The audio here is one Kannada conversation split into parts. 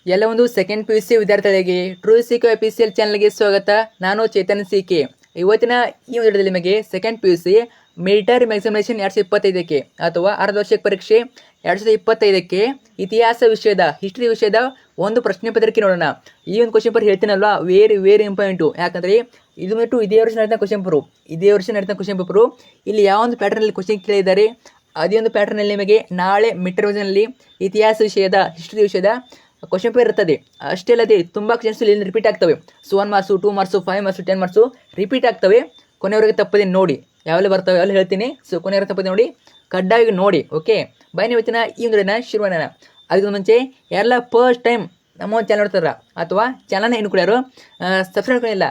ಎಲ್ಲ ಒಂದು ಸೆಕೆಂಡ್ ಪಿ ಯು ಸಿ ವಿದ್ಯಾರ್ಥಿಗಳಿಗೆ ಟ್ರೂ ಸಿಕೆ ಅಫಿಷಿಯಲ್ ಚಾನಲ್ಗೆ ಸ್ವಾಗತ. ನಾನು ಚೇತನ್ ಸಿಕೆ. ಇವತ್ತಿನ ಈ ವಿಡಿಯೋದಲ್ಲಿ ನಿಮಗೆ second P U C military examination 2025ಕ್ಕೆ ಅಥವಾ ಅರ್ಧವಾರ್ಷಿಕ ಪರೀಕ್ಷೆ 2025ಕ್ಕೆ ಇತಿಹಾಸ ವಿಷಯದ ಹಿಸ್ಟ್ರಿ ವಿಷಯದ ಒಂದು ಪ್ರಶ್ನೆ ಪತ್ರಿಕೆ ನೋಡೋಣ. ಈ ಒಂದು ಕ್ವಶನ್ ಪೇಪರ್ ಹೇಳ್ತೀನಲ್ವಾ, ವೆರಿ ಇಂಪಾರ್ಟೆಂಟು. ಯಾಕಂದರೆ ಇದು ಬಿಟ್ಟು ಇದೇ ವರ್ಷ ನಡೆದ ಕ್ವಶನ್ ಪೇಪರು ಇಲ್ಲಿ ಯಾವ ಒಂದು ಪ್ಯಾಟರ್ನಲ್ಲಿ ಕ್ವಶನ್ ಕೇಳಿದ್ದಾರೆ ಅದೇ ಒಂದು ಪ್ಯಾಟರ್ನಲ್ಲಿ ನಿಮಗೆ ನಾಳೆ ಮಿಡ್ ಟರ್ಮ್ನಲ್ಲಿ ಇತಿಹಾಸ ವಿಷಯದ ಹಿಸ್ಟ್ರಿ ವಿಷಯದ ಕ್ವಶನ್ ಪೇಪರ್ ಇರ್ತದೆ. ಅಷ್ಟೇ ಅಲ್ಲದೆ ತುಂಬ ಕ್ವಶನ್ಸ್ ಇಲ್ಲಿ ರಿಪೀಟ್ ಆಗ್ತವೆ. 1 marks, 2 marks, 5 marks, 10 marks repeat ಆಗ್ತವೆ. ಕೊನೆಯವರೆಗೆ ತಪ್ಪದೆ ನೋಡಿ, ಯಾವೆಲ್ಲ ಬರ್ತವೆ ಅವೆಲ್ಲ ಹೇಳ್ತೀನಿ. ಸೊ ಕೊನೆಯವರೆಗೆ ತಪ್ಪದೆ ನೋಡಿ, ಕಡ್ಡಾಯವಾಗಿ ನೋಡಿ. ಓಕೆ, ಬನ್ನಿ ಇವತ್ತಿನ ಈ ಒಂದು ಶುರು ಮಾಡೋಣ. ಅದಕ್ಕೆ ಮುಂಚೆ ಎಲ್ಲ ಫಸ್ಟ್ ಟೈಮ್ ನಮ್ಮ ಒಂದು ಚಾನಲ್ ನೋಡ್ತಾರ ಅಥವಾ ಚಾನಲ್ನ ಏನು ಕೂಡ ಸಬ್ಸ್ಕ್ರೈಬ್ ಮಾಡ್ಕೊಳ್ಳಿಲ್ಲ,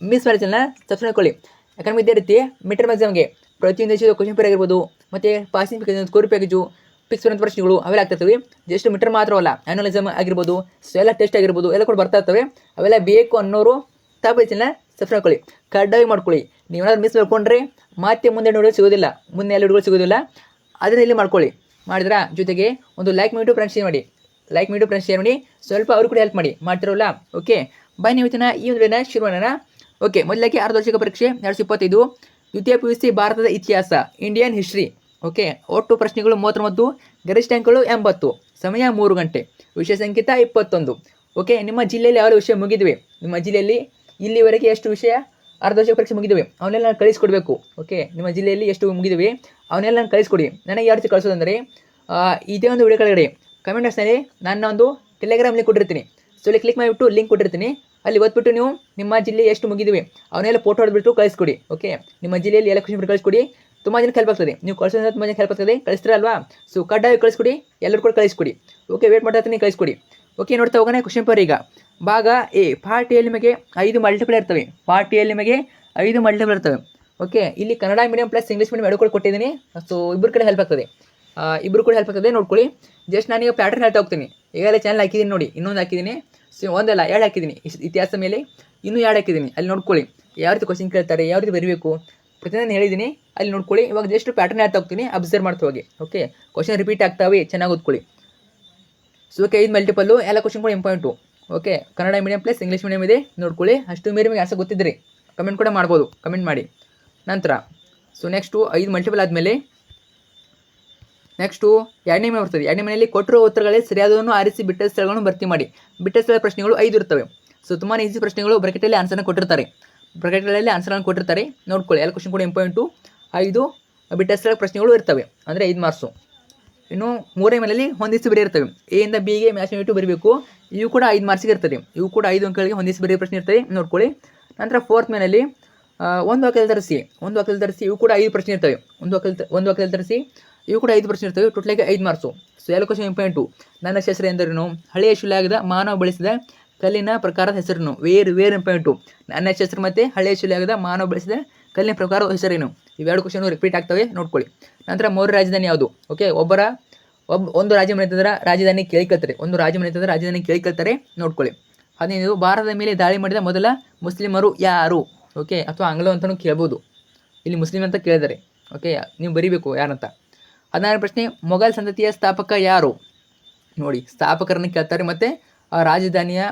ಮಿಸ್ ಮಾಡಿ ಚಾನಲ್ನ ಸಬ್ಸ್ಕ್ರೈಬ್ ಮಾಡ್ಕೊಳ್ಳಿ. ಯಾಕಂದ್ರೆ ಇದೇ ರೀತಿ ಮಿಡ್ ಟರ್ಮ್ ಎಕ್ಸಾಮ್ಗೆ ಪ್ರತಿಯೊಂದು ದೇಶದ ಕ್ವಶನ್ ಪೇಪರ್ ಆಗಿರ್ಬೋದು, ಮತ್ತು passing package, score package, fix ಬಂದ ಪ್ರಶ್ನೆಗಳು ಅವೆಲ್ಲ ಆಗ್ತಿರ್ತವೆ. ಜಸ್ಟ್ ಮೀಟರ್ ಮಾತ್ರವಲ್ಲ, ಆ್ಯನ್ಯುವಲ್ ಎಕ್ಸಾಮ್ ಆಗಿರ್ಬೋದು, ಎಲ್ಲ ಟೆಸ್ಟ್ ಆಗಿರ್ಬೋದು, ಎಲ್ಲ ಕೂಡ ಬರ್ತಾ ಇರ್ತವೆ. ಅವೆಲ್ಲ ಬೇಕು ಅನ್ನೋರು ತಪ್ಪೇನ ಸಬ್ಸ್ಕ್ರೈಬ್ ಮಾಡ್ಕೊಳ್ಳಿ, ಕಡ್ಡಾಯ ಮಾಡ್ಕೊಳ್ಳಿ. ನೀವೇನಾದ್ರು ಮಿಸ್ ಮಾಡ್ಕೊಂಡ್ರೆ ಮತ್ತೆ ಮುಂದೆ ವಿಡಿಯೋ ಸಿಗೋದಿಲ್ಲ, ಮುಂದೆ ಎಲ್ಲ ವಿಡಿಯೋಗಳು ಸಿಗೋದಿಲ್ಲ. ಅದನ್ನ ಇಲ್ಲಿ ಮಾಡ್ಕೊಳ್ಳಿ. ಮಾಡಿದ್ರ ಜೊತೆಗೆ ಒಂದು ಲೈಕ್ ಮಾಡಿಬಿಟ್ಟು ಫ್ರೆಂಡ್ಸ್ ಶೇರ್ ಮಾಡಿ, ಸ್ವಲ್ಪ ಅವ್ರು ಕೂಡ ಹೆಲ್ಪ್ ಮಾಡಿ, ಮಾಡ್ತಿರೋಲ್ಲ. ಓಕೆ, ಬನ್ನಿ ಇವತ್ತಿನ ಈ ಒಂದು ಶುರು ಮಾಡೋಣ. ಓಕೆ, ಮೊದಲಾಗಿ ಅರ್ಧವಾರ್ಷಿಕ ಪರೀಕ್ಷೆ 2025, ದ್ವಿತೀಯ ಪಿ ಯು ಸಿ ಭಾರತದ ಇತಿಹಾಸ, ಇಂಡಿಯನ್ ಹಿಸ್ಟ್ರಿ. ಓಕೆ, ಒಟ್ಟು ಪ್ರಶ್ನೆಗಳು 39, ಗರಿಷ್ಠ ಅಂಕಗಳು 80, ಸಮಯ 3 ಗಂಟೆ, ವಿಷಯ ಸಂಖ್ಯೆ 21. ಓಕೆ, ನಿಮ್ಮ ಜಿಲ್ಲೆಯಲ್ಲಿ ಯಾವ ವಿಷಯ ಮುಗಿದಿವೆ, ನಿಮ್ಮ ಜಿಲ್ಲೆಯಲ್ಲಿ ಇಲ್ಲಿವರೆಗೆ ಎಷ್ಟು ವಿಷಯ ಅರ್ಧವಾರ್ಷಿಕ ಪರೀಕ್ಷೆ ಮುಗಿದಿವೆ ಅವನ್ನೆಲ್ಲ ನಾನು ಕಳಿಸ್ಕೊಡ್ಬೇಕು. ಓಕೆ, ನಿಮ್ಮ ಜಿಲ್ಲೆಯಲ್ಲಿ ಎಷ್ಟು ಮುಗಿದಿವೆ ಅವನ್ನೆಲ್ಲ ನಾನು ಕಳಿಸ್ಕೊಡಿ. ನನಗೆ ಯಾವ ರೀತಿ ಕಳಿಸೋದಂದರೆ, ಇದೇ ಒಂದು ವಿಡಿಯೋ ಕೆಳಗಡೆ ಕಮೆಂಟ್ ಬಾಕ್ಸ್ನಲ್ಲಿ ನನ್ನ ಒಂದು ಟೆಲಿಗ್ರಾಮ್ ಲಿಂಕ್ ಕೊಟ್ಟಿರ್ತೀನಿ. ಸೊ ಇಲ್ಲಿ ಕ್ಲಿಕ್ ಮಾಡಿಬಿಟ್ಟು ಲಿಂಕ್ ಕೊಟ್ಟಿರ್ತೀನಿ, ಅಲ್ಲಿ ಓದ್ಬಿಟ್ಟು ನೀವು ನಿಮ್ಮ ಜಿಲ್ಲೆ ಎಷ್ಟು ಮುಗಿದಿವೆ ಅವನ್ನೆಲ್ಲ ಫೋಟೋ ಹೊಡೆದ್ಬಿಟ್ಟು ಕಳಿಸ್ಕೊಡಿ. ಓಕೆ, ನಿಮ್ಮ ಜಿಲ್ಲೆಯಲ್ಲಿ ಎಲ್ಲ ಕ್ವಶನ್ ಕಳಿಸ್ಕೊಡಿ. ತುಂಬ ಜನ ಹೆಲ್ಪ್ ಆಗ್ತದೆ, ನೀವು ಕಳಿಸೋದ್ರಿಂದ ತುಂಬ ಜನ ಹೆಲ್ಪ್ ಆಗ್ತದೆ. ಕಳಿಸ್ತೀರಲ್ವಾ? ಸೊ ಕಡ್ಡಾಯ ಕಳಿಸ್ಕೊಡಿ, ಎಲ್ಲರೂ ಕೂಡ ಕಳಿಸ್ಕೊಡಿ. ಓಕೆ, ವೇಟ್ ಮಾಡ್ತಾ ಇರ್ತೀನಿ, ಕಳಿಸ್ಕೊಡಿ. ಓಕೆ, ನೋಡ್ತಾ ಹೋಗೋಣ ಕ್ವಶನ್ ಪೇಪರ್. ಈಗ ಭಾಗ ಎ, ಪಾರ್ಟ್ ಎಲ್ಲಿ ನಿಮಗೆ 5 ಮಲ್ಟಿಪಲ್ ಇರ್ತವೆ. ಓಕೆ, ಇಲ್ಲಿ Kannada medium plus English medium ಎರಡು ಕೂಡ ಕೊಟ್ಟಿದ್ದೀನಿ. ಸೊ ಇಬ್ಬರು ಕೂಡ ಹೆಲ್ಪ್ ಆಗ್ತದೆ, ನೋಡ್ಕೊಳ್ಳಿ. ಜಸ್ಟ್ ನಾನೀಗ ಪ್ಯಾಟರ್ನ್ ಹೇಳ್ತಾ ಹೋಗ್ತೀನಿ. ಈಗಾಗಲೇ ಚಾನಲ್ ಹಾಕಿದ್ದೀನಿ ನೋಡಿ, ಇನ್ನೊಂದು ಹಾಕಿದ್ದೀನಿ. ಸೊ ಒಂದಲ್ಲ 2 ಹಾಕಿದ್ದೀನಿ, ಇತಿಹಾಸ ಮೇಲೆ ಇನ್ನೂ 2 ಹಾಕಿದ್ದೀನಿ. ಅಲ್ಲಿ ನೋಡ್ಕೊಳ್ಳಿ ಯಾವ ರೀತಿ ಕ್ವಶನ್ ಕೇಳ್ತಾರೆ, ಯಾವ ರೀತಿ ಬರೀಬೇಕು ಪ್ರತಿಯೊಂದು ಹೇಳಿದ್ದೀನಿ, ಅಲ್ಲಿ ನೋಡ್ಕೊಳ್ಳಿ. ಇವಾಗ ಜಸ್ಟ್ ಪ್ಯಾಟರ್ನ್ ಹೇಳ್ತಾ ಹೋಗ್ತೀನಿ, ಅಬ್ಸರ್ವ್ ಮಾಡ್ತಾ ಹೋಗಿ. ಓಕೆ, ಕ್ವಶನ್ ರಿಪೀಟ್ ಆಗ್ತಾವೆ, ಚೆನ್ನಾಗಿ ಓದ್ಕೊಳ್ಳಿ. ಸೊ ಓಕೆ, 5 ಮಲ್ಟಿಪಲ್ಲು, ಎಲ್ಲ ಕ್ವಶನ್ ಕೂಡ important. Okay, Kannada medium plus English medium ಇದೆ, ನೋಡ್ಕೊಳ್ಳಿ. ಅಷ್ಟು ಮೀರಿ ನಿಮಗೆ ಆನ್ಸರ್ ಗೊತ್ತಿದ್ರಿ ಕಮೆಂಟ್ ಕೂಡ ಮಾಡ್ಬೋದು, ಕಮೆಂಟ್ ಮಾಡಿ. ನಂತರ ಸೊ ನೆಕ್ಸ್ಟು 5 ಮಲ್ಟಿಪಲ್ ಆದಮೇಲೆ ನೆಕ್ಸ್ಟು 2ನೇ ಮನೆ ಬರ್ತದೆ. 2ನೇ ಮನೆಯಲ್ಲಿ ಕೊಟ್ಟಿರೋ ಉತ್ತರಗಳೇ ಸರಿಯಾದವನ್ನು ಆರಿಸಿ ಬಿಟ್ಟ ಸ್ಥಳಗಳನ್ನು ಭರ್ತಿ ಮಾಡಿ. ಬಿಟ್ಟ ಸ್ಥಳ ಪ್ರಶ್ನೆಗಳು 5 ಇರ್ತವೆ. ಸೊ ತುಂಬಾ ಈಸಿ ಪ್ರಶ್ನೆಗಳು, ಬ್ರಾಕೆಟಲ್ಲಿ ಆನ್ಸರ್ನ ಕೊಟ್ಟಿರ್ತಾರೆ, ನೋಡ್ಕೊಳ್ಳಿ. ಎಲ್ಲ ಕ್ವಶನ್ ಕೂಡ ಇಂಪಾರ್ಟೆಂಟು. 5 ಬಿಟ್ಟ ಸ್ಥಳ ಪ್ರಶ್ನೆಗಳು ಇರ್ತವೆ, ಅಂದರೆ 5 ಮಾರ್ಕ್ಸು. ಇನ್ನು 3ನೇ ಮನೆಯಲ್ಲಿ ಹೊಂದಿಸಿ ಬರೀ ಇರ್ತವೆ. ಎ ಇಂದ ಬಿಗೆ ಮ್ಯಾಚ್ ಮಾಡಿಟ್ಟು ಬರೀಬೇಕು. ಇವು ಕೂಡ 5 ಮಾರ್ಕ್ಸಿಗೆ ಇರ್ತದೆ. ಇವು ಕೂಡ 5 ಅಂಕಗಳಿಗೆ ಹೊಂದಿಸಿ ಬರೀ ಪ್ರಶ್ನೆ ಇರ್ತದೆ, ನೋಡ್ಕೊಳ್ಳಿ. ನಂತರ 4th ಮನೆಯಲ್ಲಿ ಒಂದು ವಾಕ್ಯದಲ್ಲಿ ತರಿಸಿ, ಇವು ಕೂಡ 5 ಪ್ರಶ್ನೆ ಇರ್ತವೆ. ಒಂದು ವಾಕ್ಯದಲ್ಲಿ ತರಿಸಿ, ಇವು ಕೂಡ 5 ಪ್ರಶ್ನೆ ಇರ್ತವೆ. ಟೋಟಲಾಗಿ 5 ಮಾರ್ಕ್ಸು. ಸೊ ಎಲ್ಲ ಕ್ವಶನ್ ಇಂಪಾರ್ಟೆಂಟು. ನನ್ನ ಹೆಸರು ಎಂದರೇನು, ಹಳೆಯ ಶಿಲಾಯುಗದ ಮಾನವ ಬಳಸಿದ ಕಲ್ಲಿನ ಪ್ರಕಾರದ ಹೆಸರೇನು, ವೇರಿ ಇಂಪಾರ್ಟೆಂಟು. ನನ್ನ ಹೆಸರು ಮತ್ತು ಹಳೆಯ ಶಿಲಾಯುಗದ ಮಾನವ ಬಳಸಿದ ಕಲ್ಲಿನ ಪ್ರಕಾರದ ಹೆಸರೇನು, ಇವೆರಡು ಕ್ವಶನ್ ರಿಪೀಟ್ ಆಗ್ತವೆ, ನೋಡ್ಕೊಳ್ಳಿ. ನಂತರ 3 ರಾಜಧಾನಿ ಯಾವುದು. ಓಕೆ, ಒಂದು ರಾಜ್ಯ ಮನೆತಂದ್ರೆ ರಾಜಧಾನಿ ಕೇಳ್ತಾರೆ, ನೋಡ್ಕೊಳ್ಳಿ. 15 ಭಾರತದ ಮೇಲೆ ದಾಳಿ ಮಾಡಿದ ಮೊದಲ ಮುಸ್ಲಿಮರು ಯಾರು. ಓಕೆ, ಅಥವಾ ಆಂಗ್ಲ ಅಂತಲೂ ಕೇಳ್ಬೋದು, ಇಲ್ಲಿ ಮುಸ್ಲಿಂ ಅಂತ ಕೇಳಿದ್ದಾರೆ. ಓಕೆ, ನೀವು ಬರೀಬೇಕು ಯಾರಂತ. 16ನೇ ಪ್ರಶ್ನೆ, ಮೊಘಲ್ ಸಂತತಿಯ ಸ್ಥಾಪಕ ಯಾರು. ನೋಡಿ, ಸ್ಥಾಪಕರನ್ನು ಕೇಳ್ತಾರೆ, ಮತ್ತು ರಾಜಧಾನಿಯ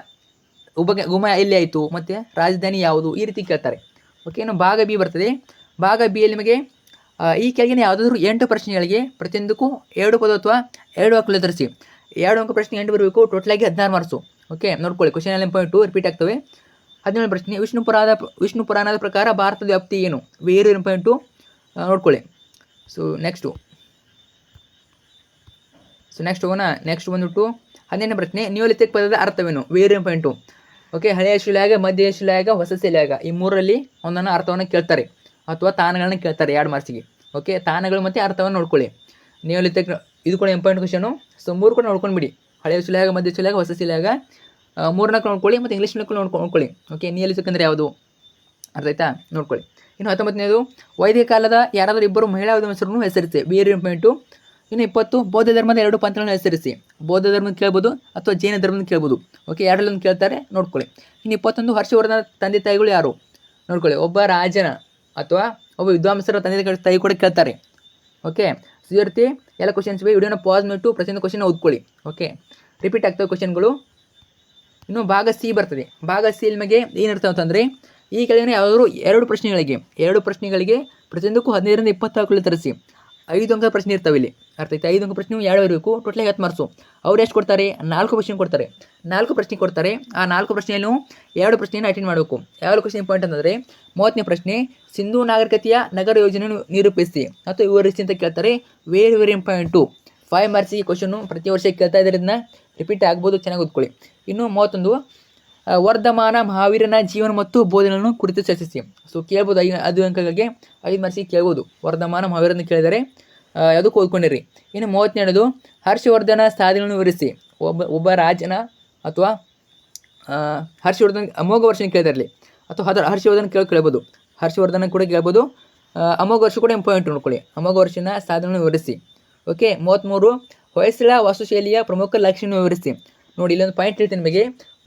ಗುಮ ಎಲ್ಲಿ ಆಯಿತು, ಮತ್ತು ರಾಜಧಾನಿ ಯಾವುದು, ಈ ರೀತಿ ಕೇಳ್ತಾರೆ. ಓಕೆ, ಇನ್ನು ಭಾಗ ಬಿ ಬರ್ತದೆ. ಭಾಗ ಬಿಯಲ್ಲಿ ನಿಮಗೆ ಈ ಕೆಳಗಿನ ಯಾವುದಾದ್ರೂ 8 ಪ್ರಶ್ನೆಗಳಿಗೆ ಪ್ರತಿಯೊಂದಕ್ಕೂ 2 ಪದ ಅಥವಾ 2 ವಾಕ್ಯಗಳು ತರಿಸಿ. 2 ಅಂಕ ಪ್ರಶ್ನೆ 8 ಬರಬೇಕು, ಟೋಟಲಾಗಿ 16 ಮಾರ್ಕ್ಸು. ಓಕೆ, ನೋಡ್ಕೊಳ್ಳಿ. ಕ್ವಶನ್ ಎಲ್ಲ ಇಂಪಾರ್ಟೆಂಟು, ರಿಪೀಟ್ ಆಗ್ತವೆ. 17ನೇ ಪ್ರಶ್ನೆ, ವಿಷ್ಣು ಪುರಾಣದ ಪ್ರಕಾರ ಭಾರತದ ವ್ಯಾಪ್ತಿ ಏನು, ವೇರಿ ಇಂಪಾರ್ಟೆಂಟು, ನೋಡ್ಕೊಳ್ಳಿ. ಸೊ ನೆಕ್ಸ್ಟ್ ಹೋಗೋಣ. ನೆಕ್ಸ್ಟ್ ಬಂದ್ಬಿಟ್ಟು 18ನೇ ಪ್ರಶ್ನೆ, ನಿಯೋಲಿತಿಕ್ ಪದದ ಅರ್ಥವೇನು, ವೇರಿ ಇಂಪಾರ್ಟೆಂಟು. ಓಕೆ, ಹಳೆಯ ಶಿಲಾಯುಗ, ಮಧ್ಯ ಶಿಲಾಯುಗ, ಹೊಸ ಶಿಲಾಯುಗ, ಈ 3ರಲ್ಲಿ ಒಂದನ್ನು ಅರ್ಥವನ್ನು ಕೇಳ್ತಾರೆ, ಅಥವಾ ತಾಣಗಳನ್ನ ಕೇಳ್ತಾರೆ 2 ಮಾರ್ಕ್ಸಿಗೆ. ಓಕೆ, ತಾಣಗಳು ಮತ್ತು ಅರ್ಥವನ್ನು ನೋಡ್ಕೊಳ್ಳಿ. ನಿಯೋಲಿತಿಕ್ ಇದು ಕೂಡ ಇಂಪಾರ್ಟೆಂಟ್ ಕ್ವಶನು. ಸೊ 3 ಕೂಡ ನೋಡ್ಕೊಂಡ್ಬಿಡಿ. ಹಳೆಯ ಶಿಲಾಯುಗ, ಮಧ್ಯ ಶಿಲಾಯುಗ, ಹೊಸ ಶಿಲಾಯುಗ, 3ನ ನೋಡ್ಕೊಳ್ಳಿ, ಮತ್ತು ಇಂಗ್ಲೀಷ್ ನೋಡ್ಕೊಳ್ಳಿ. ಓಕೆ, ನಿಯೋಲಿತಿಕ್ ಅಂದರೆ ಯಾವುದು, ಅರ್ಥ ಆಯ್ತಾ, ನೋಡ್ಕೊಳ್ಳಿ. ಇನ್ನು 19ನೇದು, ವೈದಿಕ ಕಾಲದ ಯಾರಾದರೂ ಇಬ್ಬರು ಮಹಿಳಾ ಹೆಸರನ್ನು ಹೆಸರಿಸಿ, ವೇರಿ ಇಂಪಾರ್ಟೆಂಟು. ಇನ್ನು 20, ಬೌದ್ಧ ಧರ್ಮದ 2 ಪಂಥಗಳನ್ನು ಹೆಸರಿಸಿ. ಬೌದ್ಧ ಧರ್ಮದ ಕೇಳ್ಬೋದು ಅಥವಾ ಜೈನ ಧರ್ಮದ ಕೇಳ್ಬೋದು. ಓಕೆ, ಎರಡರಲ್ಲೊಂದು ಕೇಳ್ತಾರೆ, ನೋಡ್ಕೊಳ್ಳಿ. ಇನ್ನು 21, ಹರ್ಷವರ್ಧನ ತಂದೆ ತಾಯಿಗಳು ಯಾರು, ನೋಡ್ಕೊಳ್ಳಿ. ಒಬ್ಬ ರಾಜನ ಅಥವಾ ಒಬ್ಬ ವಿದ್ವಾಂಸರ ತಂದೆ ತಾಯಿ ಕೂಡ ಕೇಳ್ತಾರೆ. ಓಕೆ, ಸೊ ಈ ರೀತಿ ಎಲ್ಲ ಕ್ವಶನ್ಸ್ ವಿಡಿಯೋನ ಪಾಸ್ ಮಾಡಿಟ್ಟು ಪ್ರತಿಯೊಂದು ಕ್ವಶನ್ ಓದ್ಕೊಳ್ಳಿ. ಓಕೆ, ರಿಪೀಟ್ ಆಗ್ತವೆ ಕ್ವಶನ್ಗಳು. ಇನ್ನು ಭಾಗ ಸಿ ಬರ್ತದೆ. ಭಾಗ ಸಿ ನಿಮಗೆ ಏನಿರ್ತವೆ ಅಂತಂದರೆ ಈ ಕೆಳಗಿನ ಯಾವುದಾದ್ರು ಎರಡು ಪ್ರಶ್ನೆಗಳಿಗೆ ಪ್ರತಿಯೊಂದಕ್ಕೂ 15ರಿಂದ 20 ಅಂಕಗಳು ತರಿಸಿ 5 ಅಂಕದ ಪ್ರಶ್ನೆ ಇರ್ತಾವೆ ಇಲ್ಲಿ. ಅರ್ಥ ಆಯ್ತಾ? 5 ಅಂಕ ಪ್ರಶ್ನೆ ಎರಡು ಇರಬೇಕು. ಟೋಟಲಾಗಿ 10 ಮಾರ್ಕ್ಸು. ಅವ್ರು ಎಷ್ಟು ಕೊಡ್ತಾರೆ? 4 ಪ್ರಶ್ನೆ ಕೊಡ್ತಾರೆ. 4 ಪ್ರಶ್ನೆ ಕೊಡ್ತಾರೆ. ಆ 4 ಪ್ರಶ್ನೆಯನ್ನು 2 ಪ್ರಶ್ನೆಯನ್ನು ಅಟೆಂಡ್ ಮಾಡಬೇಕು. ಯಾವ ಕ್ವಶ್ಚನ್ ಇಂಪಾರ್ಟೆಂಟ್ ಅಂದರೆ 30ನೇ ಪ್ರಶ್ನೆ, ಸಿಂಧೂ ನಾಗರಿಕತೆಯ ನಗರ ಯೋಜನೆಯನ್ನು ನಿರೂಪಿಸಿ ಅಥವಾ ವಿವರಿಸಿ ಅಂತ ಕೇಳ್ತಾರೆ. Very very important. 5 ಮಾರ್ಕ್ಸಿಗೆ ಕ್ವಶನ್ನು ಪ್ರತಿ ವರ್ಷ ಕೇಳ್ತಾ ಇದರಿಂದ ರಿಪೀಟ್ ಆಗ್ಬೋದು. ಚೆನ್ನಾಗಿ ಓದ್ಕೊಳ್ಳಿ. ಇನ್ನು 31, ವರ್ಧಮಾನ ಮಹಾವೀರನ ಜೀವನ ಮತ್ತು ಬೋಧನೆಯನ್ನು ಕುರಿತು ಚರ್ಚಿಸಿ. ಸೊ ಕೇಳ್ಬೋದು. 5 ಅಂಕಗಳಿಗೆ 5 ಮಾರ್ಕ್ಸಿಗೆ ಕೇಳ್ಬೋದು. ವರ್ಧಮಾನ ಮಹಾವೀರನ ಕೇಳಿದರೆ ಯಾವುದಕ್ಕೂ ಓದ್ಕೊಂಡಿರಿ. ಇನ್ನು 32, ಹರ್ಷವರ್ಧನ ಸಾಧನೆಗಳನ್ನು ವಿವರಿಸಿ. ಒಬ್ಬ ರಾಜನ ಅಥವಾ ಹರ್ಷವರ್ಧನ್ ಅಮೋಘ ವರ್ಷನ ಕೇಳಿದಿರಲಿ ಅಥವಾ ಹರ್ಷವರ್ಧನ್ ಕೇಳ್ಬೋದು. ಹರ್ಷವರ್ಧನ ಕೂಡ ಕೇಳ್ಬೋದು. ಅಮೋಘ ವರ್ಷ ಕೂಡ ಇಂಪಾರ್ಟೆಂಟ್ ನೋಡ್ಕೊಳ್ಳಿ. ಅಮೋಘ ವರ್ಷನ ಸಾಧನೆಗಳನ್ನು ವಿವರಿಸಿ. ಓಕೆ. 33, ಹೊಯ್ಸಳ ವಾಸ್ತುಶೈಲಿಯ ಪ್ರಮುಖ ಲಕ್ಷಣ ವಿವರಿಸಿ. ನೋಡಿ, ಇಲ್ಲೊಂದು ಪಾಯಿಂಟ್ ಹೇಳ್ತೀನಿ ನಿಮಗೆ.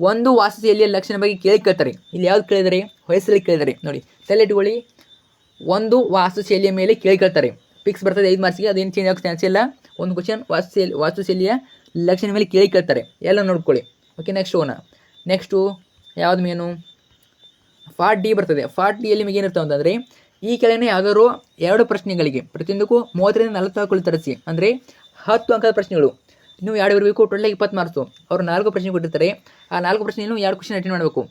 ಒಂದು ವಾಸ್ತುಶೈಲಿಯ ಲಕ್ಷಣ ಬಗ್ಗೆ ಕೇಳ್ತಾರೆ. ಇಲ್ಲಿ ಯಾವ್ದು ಕೇಳಿದರೆ? ಹೊಯ್ಸಳ ಕೇಳಿದ್ದಾರೆ. ನೋಡಿ, ತಲೆ ಇಟ್ಕೊಳ್ಳಿ. ಒಂದು ವಾಸ್ತುಶೈಲಿಯ ಮೇಲೆ ಕೇಳ್ತಾರೆ. ಫಿಕ್ಸ್ ಬರ್ತದೆ 5 ಮಾರ್ಕ್ಸಿಗೆ. ಅದೇನು ಚೇಂಜ್ ಆಗೋ ಚಾನ್ಸ್ ಇಲ್ಲ. ಒಂದು ಕ್ವಶನ್ ವಾಸ್ತುಶೈಲಿಯ ಲಕ್ಷಣ ಮೇಲೆ ಕೇಳ್ತಾರೆ. ಎಲ್ಲ ನೋಡ್ಕೊಳ್ಳಿ. ಓಕೆ. ನೆಕ್ಸ್ಟು ಯಾವ್ದು ಮೇನು? ಪಾರ್ಟ್ ಡಿ ಬರ್ತದೆ. ಪಾರ್ಟ್ ಡಿಯಲ್ಲಿ ನಿಮಗೆ ಏನಿರ್ತಾವೆ ಅಂತಂದರೆ ಈ ಕೆಳಗಿನ ಯಾವುದಾದ್ರು 2 ಪ್ರಶ್ನೆಗಳಿಗೆ ಪ್ರತಿಯೊಂದಕ್ಕೂ 30ರಿಂದ 40 ಅಂಕಗಳು ತರಿಸಿ. ಅಂದರೆ 10 ಅಂಕದ ಪ್ರಶ್ನೆಗಳು. ನೀವು 2 ಇರಬೇಕು. ಟೋಟಲಾಗಿ 20 ಮಾರ್ಕ್ಸು. ಅವರು 4 ಪ್ರಶ್ನೆ ಕೊಟ್ಟಿರ್ತಾರೆ. ಆ 4 ಪ್ರಶ್ನೆಯನ್ನು 2 ಕ್ವಶನ್ ಅಟೆಂಡ್ ಮಾಡಬೇಕು.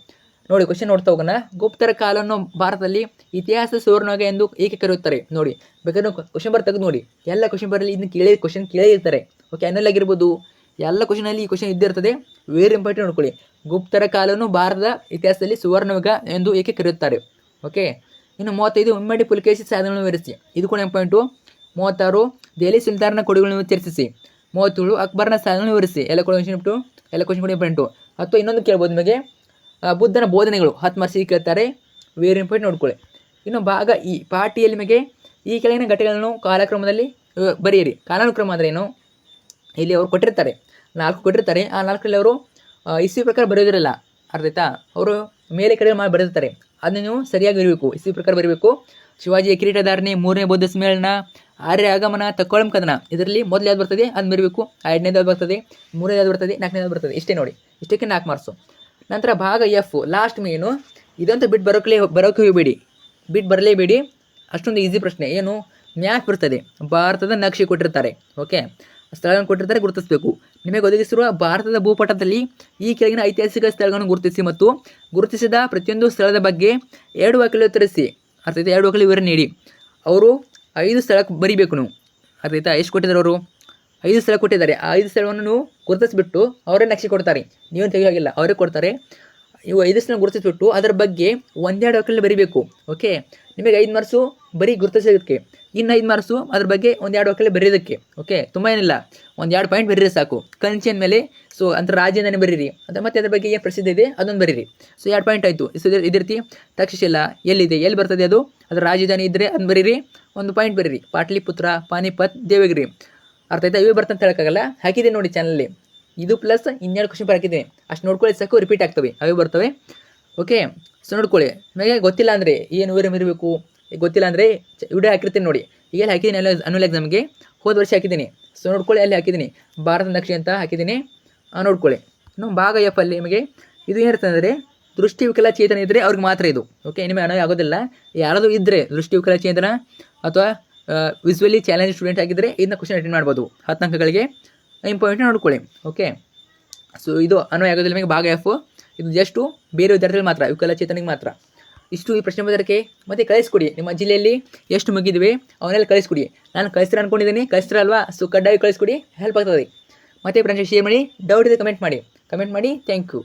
ನೋಡಿ, ಕ್ವಶನ್ ನೋಡ್ತಾ ಹೋಗೋಣ. ಗುಪ್ತರ ಕಾಲವನ್ನು ಭಾರತದಲ್ಲಿ ಇತಿಹಾಸ ಸುವರ್ಣಯುಗ ಎಂದು ಏಕೆ ಕರೆಯುತ್ತಾರೆ? ನೋಡಿ, ಬೇಕಾದ್ರೆ ಕ್ವಶನ್ ಬರ್ ತೆಗೆದು ನೋಡಿ. ಎಲ್ಲ ಕ್ವಶನ್ ಬರಲಿ ಇದನ್ನು ಕ್ವಶನ್ ಕೇಳೇ ಇರ್ತಾರೆ. ಓಕೆ. ಅನ್ನಲ್ ಆಗಿರ್ಬೋದು. ಎಲ್ಲ ಕ್ವಶನಲ್ಲಿ ಈ ಕ್ವಶನ್ ಇದ್ದಿರ್ತದೆ. ವೆರಿ ಇಂಪಾರ್ಟೆಂಟ್ ನೋಡ್ಕೊಳ್ಳಿ. ಗುಪ್ತರ ಕಾಲವನ್ನು ಭಾರತದ ಇತಿಹಾಸದಲ್ಲಿ ಸುವರ್ಣಯುಗ ಎಂದು ಏಕೆ ಕರೆಯುತ್ತಾರೆ? ಓಕೆ. ಇನ್ನು 35, ಇಮ್ಮಡಿ ಪುಲಕೇಶಿ ಸಾಧನೆಗಳನ್ನು ವಿವರಿಸಿ. ಇದು ಕೂಡ ಇಂಪಾರ್ಟೆಂಟು. 36, ದೆಹಲಿ ಸುಲ್ತಾನನ ಕೊಡುಗೆಗಳನ್ನು ಚರ್ಚಿಸಿ. 37, ಅಕ್ಬರ್ನ ಸಾಧನೆಗಳನ್ನು ವಿವರಿಸಿ. ಎಲ್ಲ ಕ್ವಶನ್ ಕೂಡ ಇಂಪಾರ್ಟೆಂಟು. ಅಥವಾ ಇನ್ನೊಂದು ಕೇಳ್ಬೋದು ನಿಮಗೆ, ಬುದ್ಧನ ಬೋಧನೆಗಳು. 10 ಮಾರ್ಕ್ಸಿಗೆ ಕೇಳ್ತಾರೆ. ವೆರಿ ಇಂಪಾರ್ಟೆಂಟ್ ನೋಡ್ಕೊಳ್ಳಿ. ಇನ್ನು ಭಾಗ ಈ ಪಾರ್ಟಿಯಲ್ಲಿ ನಿಮಗೆ ಈ ಕೆಳಗಿನ ಘಟನೆಗಳನ್ನು ಕಾಲಕ್ರಮದಲ್ಲಿ ಬರೆಯಿರಿ. ಕಾಲಾನುಕ್ರಮ ಅಂದರೆ ಏನು? ಇಲ್ಲಿ ಅವರು ಕೊಟ್ಟಿರ್ತಾರೆ 4 ಕೊಟ್ಟಿರ್ತಾರೆ. ಆ 4ರಲ್ಲಿ ಅವರು ಇಸ್ವಿ ಪ್ರಕಾರ ಬರೆಯೋದಿರಲ್ಲ. ಅರ್ಥ ಆಯ್ತಾ? ಅವರು ಮೇಲೆ ಕಡೆ ಮಾಡಿ ಬರೆದಿರ್ತಾರೆ. ಅದನ್ನು ನೀವು ಸರಿಯಾಗಿ ಬರೀಬೇಕು. ಇಸ್ವಿ ಪ್ರಕಾರ ಬರೀಬೇಕು. ಶಿವಾಜಿಯ ಕಿರೀಟಧಾರಣೆ, 3ನೇ ಬೌದ್ಧ ಸಮ್ಮೇಳನ, ಆರ್ಯ ಆಗಮನ, ತಕ್ಕೊಳಂ ಕದನ. ಇದರಲ್ಲಿ ಮೊದಲು ಯಾವ್ದು ಬರ್ತದೆ ಅದನ್ನು ಬರೀಬೇಕು. 2ನೇದು ಯಾವ್ದು ಬರ್ತದೆ, 3ನೇದು ಯಾವ್ದು ಬರ್ತದೆ, 4ನೇದು ಬರ್ತದೆ. ಇಷ್ಟೇ ನೋಡಿ. ಇಷ್ಟಕ್ಕೆ 4 ಮಾರ್ಕ್ಸು. ನಂತರ ಭಾಗ ಎಫ್ ಲಾಸ್ಟ್ ಮೇನು. ಇದಂತೂ ಬರೋಕ್ಕೆ ಬರಲೇಬೇಡಿ. ಅಷ್ಟೊಂದು ಈಸಿ ಪ್ರಶ್ನೆ. ಏನು? ಮ್ಯಾಪ್ ಬರ್ತದೆ. ಭಾರತದ ನಕ್ಷೆ ಕೊಟ್ಟಿರ್ತಾರೆ. ಓಕೆ. ಸ್ಥಳಗಳನ್ನು ಕೊಟ್ಟಿರ್ತಾರೆ, ಗುರುತಿಸಬೇಕು. ನಿಮಗೆ ಒದಗಿಸಿರುವ ಭಾರತದ ಭೂಪಟದಲ್ಲಿ ಈ ಕೆಳಗಿನ ಐತಿಹಾಸಿಕ ಸ್ಥಳಗಳನ್ನು ಗುರುತಿಸಿ ಮತ್ತು ಗುರುತಿಸಿದ ಪ್ರತಿಯೊಂದು ಸ್ಥಳದ ಬಗ್ಗೆ 2 ವಾಕ್ಯಗಳು ಉತ್ತರಿಸಿ. ಅರ್ಥ ಆಯ್ತಾ? 2 ವಾಕ್ಯಗಳು ವಿವರಣೆ ನೀಡಿ. ಅವರು 5 ಸ್ಥಳಕ್ಕೆ ಬರೀಬೇಕು ನೀವು. ಅರ್ಥ ಆಯ್ತಾ? ಎಷ್ಟು ಕೊಟ್ಟಿದ್ದಾರೆ ಅವರು? 5 ಸ್ಥಳ ಕೊಟ್ಟಿದ್ದಾರೆ. ಆ 5 ಸ್ಥಳವನ್ನು ನೀವು ಗುರುತಿಸ್ಬಿಟ್ಟು ಅವರೇ ನಕ್ಷೆ ಕೊಡ್ತಾರೆ. ನೀವೇನು ತೆಗಿಯೋಗಿಲ್ಲ, ಅವರೇ ಕೊಡ್ತಾರೆ. ಇವು 5 ಸ್ಥಳ ಗುರುತಿಸ್ಬಿಟ್ಟು ಅದರ ಬಗ್ಗೆ 1-2 ವಾಕ್ಯದಲ್ಲಿ ಬರೀಬೇಕು. ಓಕೆ. ನಿಮಗೆ 5 ಮಾರ್ಕ್ಸು ಬರೀ ಗುರುತಿಸೋದಕ್ಕೆ, ಇನ್ನು 5 ಮಾರ್ಕ್ಸು ಅದ್ರ ಬಗ್ಗೆ 1-2 ವಾಕ್ಯದಲ್ಲಿ ಬರೆಯೋದಕ್ಕೆ. ಓಕೆ. ತುಂಬ ಏನಿಲ್ಲ, 1-2 ಪಾಯಿಂಟ್ ಬರೀರಿ ಸಾಕು. ಕಂಚಿನ ಮೇಲೆ ಸೊ ಅಂತ ರಾಜ್ಯನೇ ಬರೀರಿ. ಅದು ಮತ್ತೆ ಅದ್ರ ಬಗ್ಗೆ ಏನು ಪ್ರಸಿದ್ಧ ಇದೆ ಅದೊಂದು ಬರೀರಿ. ಸೊ 2 ಪಾಯಿಂಟ್ ಆಯಿತು. ಇದೇ ರೀತಿ ತಕ್ಷಶಿಲಾ ಎಲ್ಲಿದೆ, ಎಲ್ಲಿ ಬರ್ತದೆ ಅದು, ಅದರ ರಾಜಧಾನಿ ಇದ್ದರೆ ಅದನ್ನು ಬರೀರಿ. 1 ಪಾಯಿಂಟ್ ಬರೀರಿ. ಪಾಟ್ಲಿಪುತ್ರ, ಪಾನಿಪತ್, ದೇವಗಿರಿ. ಅರ್ಥ ಆಯ್ತಾ? ಇವೇ ಬರ್ತಂತ ಹೇಳೋಕ್ಕಾಗಲ್ಲ. ಹಾಕಿದೆ ನೋಡಿ ಚಾನಲ್ಲಿ. ಇದು ಪ್ಲಸ್ 2 ಕ್ವಶನ್ ಹಾಕಿದ್ದೀನಿ. ಅಷ್ಟು ನೋಡ್ಕೊಳ್ಳಿ ಸಾಕು. ರಿಪೀಟ್ ಆಗ್ತವೆ, ಅವೇ ಬರ್ತವೆ. ಓಕೆ. ಸೊ ನೋಡ್ಕೊಳ್ಳಿ. ನಿಮಗೆ ಗೊತ್ತಿಲ್ಲ ಅಂದರೆ ಏನು ಇರಬೇಕು, ಗೊತ್ತಿಲ್ಲ ಅಂದರೆ ವಿಡಿಯೋ ಹಾಕಿರ್ತೀನಿ ನೋಡಿ. ಈಗೆಲ್ಲ ಹಾಕಿದ್ದೀನಿ ಅನ್ಯುವಲ್ ಎಕ್ಸಾಮ್ಗೆ. ಹೋದ ವರ್ಷ ಹಾಕಿದ್ದೀನಿ. ಸೊ ನೋಡ್ಕೊಳ್ಳಿ, ಅಲ್ಲಿ ಹಾಕಿದ್ದೀನಿ ಭಾರತ ನಕ್ಷೆ ಅಂತ ಹಾಕಿದ್ದೀನಿ. ನೋಡ್ಕೊಳ್ಳಿ. ಇನ್ನು ಭಾಗ ಎಫ್ ಅಲ್ಲಿ ನಿಮಗೆ ಇದು ಏನಿರ್ತದೆ ಅಂದರೆ ದೃಷ್ಟಿ ವಿಕಲಚೇತನ ಇದ್ದರೆ ಅವ್ರಿಗೆ ಮಾತ್ರ ಇದು. ಓಕೆ. ನಿಮಗೆ ಅನುಭವ ಆಗೋದಿಲ್ಲ. ಯಾರಾದರೂ ಇದ್ದರೆ ದೃಷ್ಟಿ ವಿಕಲಚೇತನ ಅಥವಾ ವಿಸುವಲಿ ಚಾಲೆಂಜ್ ಸ್ಟೂಡೆಂಟ್ ಆಗಿದ್ದರೆ ಇದನ್ನ ಕ್ವಶನ್ ಅಟೆಂಡ್ ಮಾಡ್ಬೋದು. 10 ಅಂಕಗಳಿಗೆ ಇಂಪಾರ್ಟೆಂಟ್ ನೋಡ್ಕೊಳ್ಳಿ. ಓಕೆ. ಸೊ ಇದು ಅನ್ವಯ ಆಗೋದಿಲ್ಲ ನಿಮಗೆ ಭಾಗ ಎಫ್. ಇದು ಜಸ್ಟು ಬೇರೆ ವಿದ್ಯಾರ್ಥಿಗಳು ಮಾತ್ರ, ವಿಕಲಚೇತನಿಗೆ ಮಾತ್ರ. ಇಷ್ಟು ಈ ಪ್ರಶ್ನೆ ಪತ್ರಿಕೆ ಮತ್ತೆ ಕಳಿಸ್ಕೊಡಿ. ನಿಮ್ಮ ಜಿಲ್ಲೆಯಲ್ಲಿ ಎಷ್ಟು ಮುಗಿದಿವೆ ಅವನ್ನೆಲ್ಲ ಕಳಿಸ್ಕೊಡಿ. ನಾನು ಕಳಿಸ್ತೀರ ಅಂದ್ಕೊಂಡಿದ್ದೀನಿ, ಕಳಿಸ್ತೀರಲ್ವಾ? ಸೊ ಕಡ್ಡಾಯ ಕಳಿಸ್ಕೊಡಿ, ಹೆಲ್ಪ್ ಆಗ್ತದೆ. ಮತ್ತು ಫ್ರೆಂಡ್ಸ್ ಶೇರ್ ಮಾಡಿ. ಡೌಟ್ ಇದೆ ಕಮೆಂಟ್ ಮಾಡಿ. Thank you.